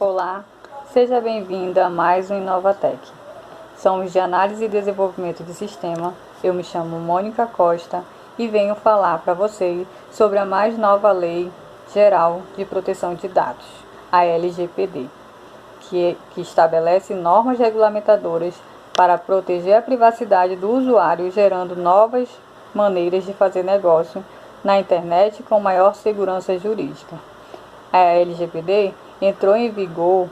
Olá, seja bem-vindo a mais um Inovatec. Somos de análise e desenvolvimento de sistema. Eu me chamo Mônica Costa e venho falar para vocês sobre a mais nova Lei Geral de Proteção de Dados, a LGPD, que estabelece normas regulamentadoras para proteger a privacidade do usuário, gerando novas maneiras de fazer negócio na internet com maior segurança jurídica. A LGPD entrou em vigor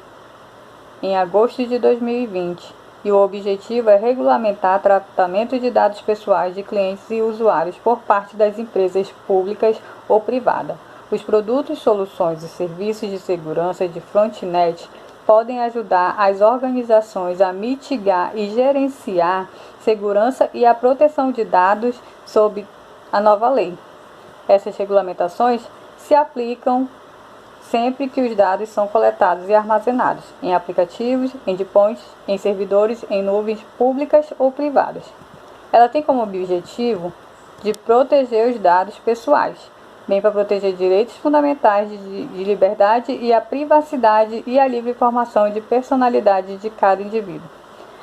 em agosto de 2020 e o objetivo é regulamentar tratamento de dados pessoais de clientes e usuários por parte das empresas públicas ou privadas. Os produtos, soluções e serviços de segurança de Frontnet podem ajudar as organizações a mitigar e gerenciar segurança e a proteção de dados sob a nova lei. Essas regulamentações se aplicam sempre que os dados são coletados e armazenados em aplicativos, endpoints, em servidores, em nuvens públicas ou privadas. Ela tem como objetivo de proteger os dados pessoais, bem para proteger direitos fundamentais de liberdade e a privacidade e a livre informação de personalidade de cada indivíduo.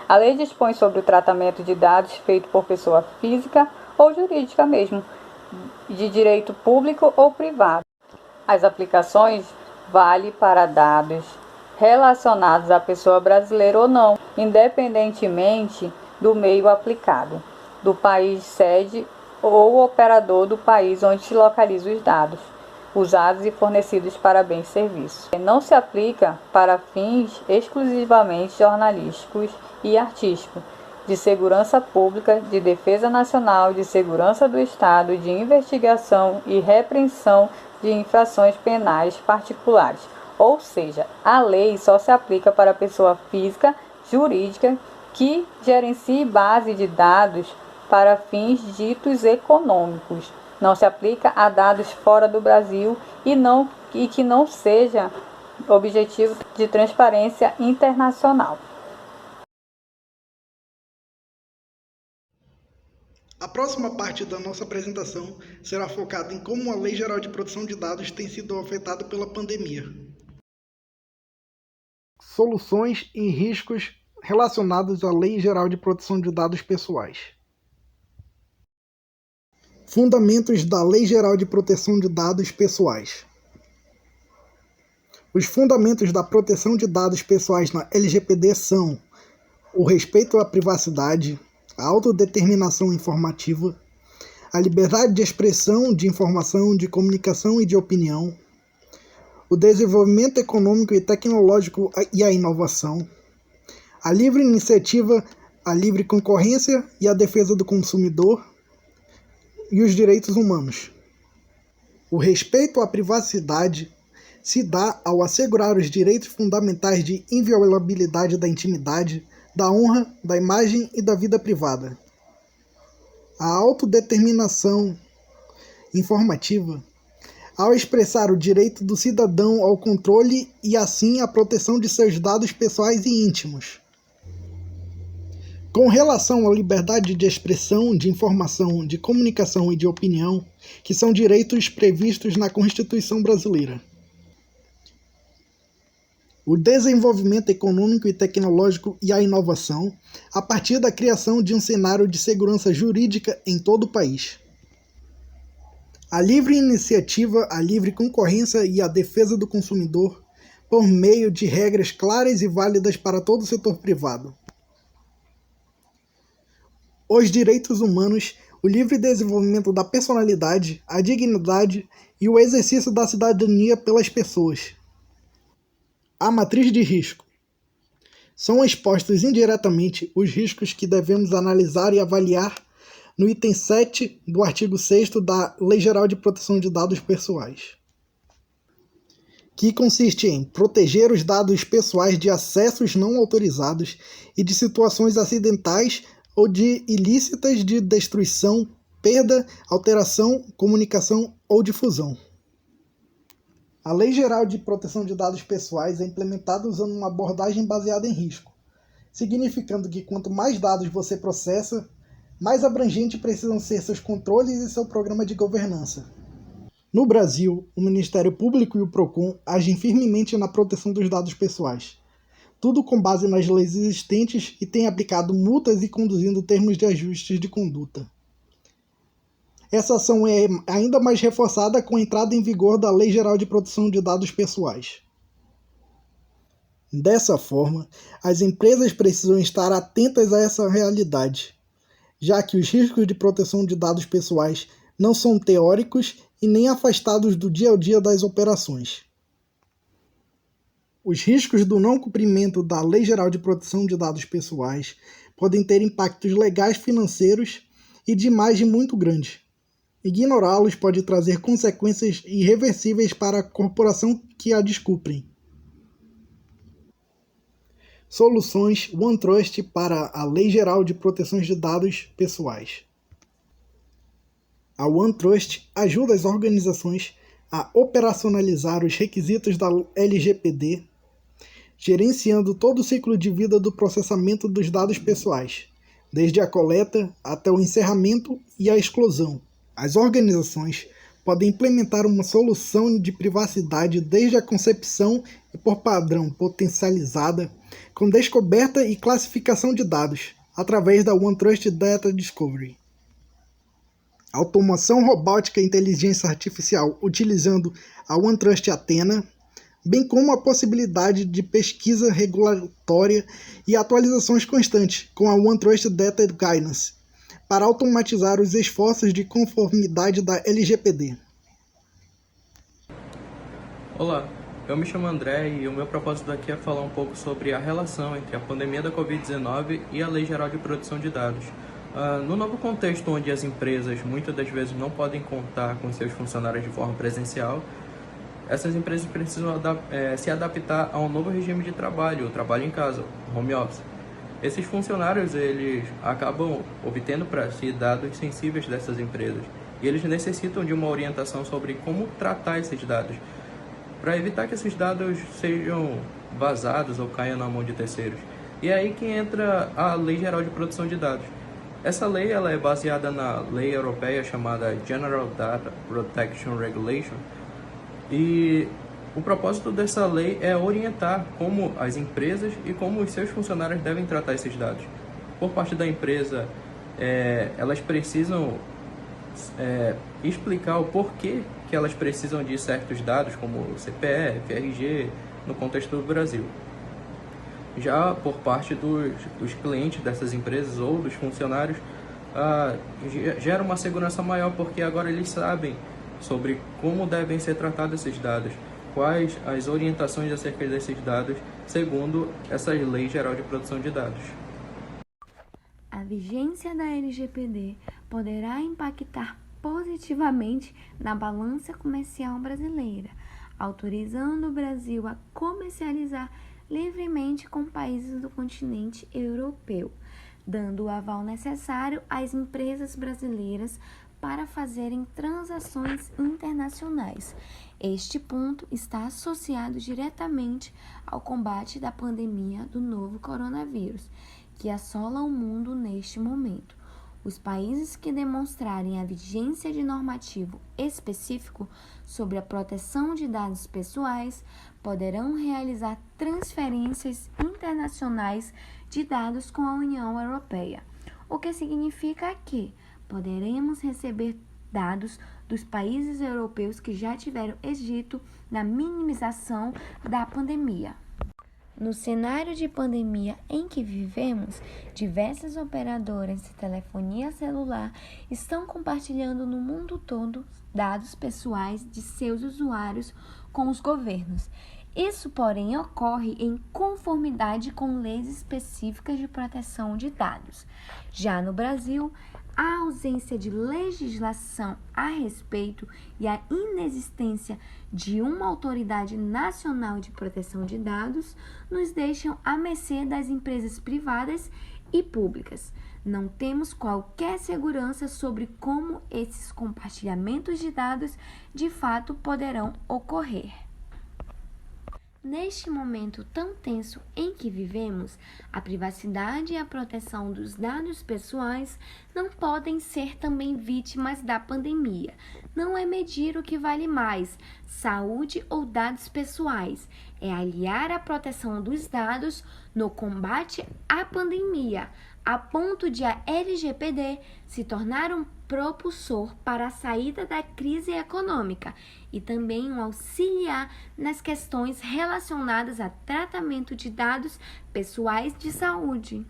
A lei dispõe sobre o tratamento de dados feito por pessoa física ou jurídica mesmo, de direito público ou privado. As aplicações valem para dados relacionados à pessoa brasileira ou não, independentemente do meio aplicado, do país sede ou operador do país onde se localizam os dados, usados e fornecidos para bens e serviços. Não se aplica para fins exclusivamente jornalísticos e artísticos, de segurança pública, de defesa nacional, de segurança do Estado, de investigação e repreensão de infrações penais particulares. Ou seja, a lei só se aplica para a pessoa física, jurídica, que gerencie base de dados para fins ditos econômicos. Não se aplica a dados fora do Brasil e que não seja objetivo de transparência internacional. A próxima parte da nossa apresentação será focada em como a Lei Geral de Proteção de Dados tem sido afetada pela pandemia. Soluções e riscos relacionados à Lei Geral de Proteção de Dados Pessoais. Fundamentos da Lei Geral de Proteção de Dados Pessoais. Os fundamentos da proteção de dados pessoais na LGPD são o respeito à privacidade, a autodeterminação informativa, a liberdade de expressão, de informação, de comunicação e de opinião, o desenvolvimento econômico e tecnológico e a inovação, a livre iniciativa, a livre concorrência e a defesa do consumidor e os direitos humanos. O respeito à privacidade se dá ao assegurar os direitos fundamentais de inviolabilidade da intimidade, da honra, da imagem e da vida privada. A autodeterminação informativa, ao expressar o direito do cidadão ao controle e assim à proteção de seus dados pessoais e íntimos. Com relação à liberdade de expressão, de informação, de comunicação e de opinião, que são direitos previstos na Constituição brasileira. O desenvolvimento econômico e tecnológico e a inovação, a partir da criação de um cenário de segurança jurídica em todo o país. A livre iniciativa, a livre concorrência e a defesa do consumidor, por meio de regras claras e válidas para todo o setor privado. Os direitos humanos, o livre desenvolvimento da personalidade, a dignidade e o exercício da cidadania pelas pessoas. A matriz de risco. São expostos indiretamente os riscos que devemos analisar e avaliar no item 7 do artigo 6º da Lei Geral de Proteção de Dados Pessoais, que consiste em proteger os dados pessoais de acessos não autorizados e de situações acidentais ou de ilícitas de destruição, perda, alteração, comunicação ou difusão. A Lei Geral de Proteção de Dados Pessoais é implementada usando uma abordagem baseada em risco, significando que quanto mais dados você processa, mais abrangente precisam ser seus controles e seu programa de governança. No Brasil, o Ministério Público e o PROCON agem firmemente na proteção dos dados pessoais, tudo com base nas leis existentes e têm aplicado multas e conduzindo termos de ajustes de conduta. Essa ação é ainda mais reforçada com a entrada em vigor da Lei Geral de Proteção de Dados Pessoais. Dessa forma, as empresas precisam estar atentas a essa realidade, já que os riscos de proteção de dados pessoais não são teóricos e nem afastados do dia a dia das operações. Os riscos do não cumprimento da Lei Geral de Proteção de Dados Pessoais podem ter impactos legais, financeiros e de imagem muito grandes. Ignorá-los pode trazer consequências irreversíveis para a corporação que a descumprem. Soluções OneTrust para a Lei Geral de Proteção de Dados Pessoais. A OneTrust ajuda as organizações a operacionalizar os requisitos da LGPD, gerenciando todo o ciclo de vida do processamento dos dados pessoais, desde a coleta até o encerramento e a exclusão. As organizações podem implementar uma solução de privacidade desde a concepção e por padrão potencializada, com descoberta e classificação de dados, através da OneTrust Data Discovery. Automação robótica e inteligência artificial utilizando a OneTrust Athena, bem como a possibilidade de pesquisa regulatória e atualizações constantes com a OneTrust Data Guidance, para automatizar os esforços de conformidade da LGPD. Olá, eu me chamo André e o meu propósito aqui é falar um pouco sobre a relação entre a pandemia da Covid-19 e a Lei Geral de Proteção de Dados. No novo contexto onde as empresas muitas das vezes não podem contar com seus funcionários de forma presencial, essas empresas precisam se adaptar a um novo regime de trabalho, o trabalho em casa, home office. Esses funcionários eles acabam obtendo para si dados sensíveis dessas empresas e eles necessitam de uma orientação sobre como tratar esses dados, para evitar que esses dados sejam vazados ou caiam na mão de terceiros. E é aí que entra a Lei Geral de Proteção de Dados. Essa lei ela é baseada na lei europeia chamada General Data Protection Regulation, e o propósito dessa lei é orientar como as empresas e como os seus funcionários devem tratar esses dados. Por parte da empresa, elas precisam explicar o porquê que elas precisam de certos dados, como CPF, RG, no contexto do Brasil. Já por parte dos clientes dessas empresas ou dos funcionários, gera uma segurança maior, porque agora eles sabem sobre como devem ser tratados esses dados, quais as orientações acerca desses dados, segundo essa Lei Geral de Proteção de Dados. A vigência da LGPD poderá impactar positivamente na balança comercial brasileira, autorizando o Brasil a comercializar livremente com países do continente europeu, dando o aval necessário às empresas brasileiras para fazerem transações internacionais. Este ponto está associado diretamente ao combate da pandemia do novo coronavírus, que assola o mundo neste momento. Os países que demonstrarem a vigência de normativo específico sobre a proteção de dados pessoais poderão realizar transferências internacionais de dados com a União Europeia, o que significa que poderemos receber dados dos países europeus que já tiveram êxito na minimização da pandemia. No cenário de pandemia em que vivemos, diversas operadoras de telefonia celular estão compartilhando no mundo todo dados pessoais de seus usuários com os governos. Isso, porém, ocorre em conformidade com leis específicas de proteção de dados. Já no Brasil, a ausência de legislação a respeito e a inexistência de uma autoridade nacional de proteção de dados nos deixam à mercê das empresas privadas e públicas. Não temos qualquer segurança sobre como esses compartilhamentos de dados de fato poderão ocorrer. Neste momento tão tenso em que vivemos, a privacidade e a proteção dos dados pessoais não podem ser também vítimas da pandemia. Não é medir o que vale mais, saúde ou dados pessoais, é aliar a proteção dos dados no combate à pandemia, a ponto de a LGPD se tornar um propulsor para a saída da crise econômica e também um auxiliar nas questões relacionadas a tratamento de dados pessoais de saúde.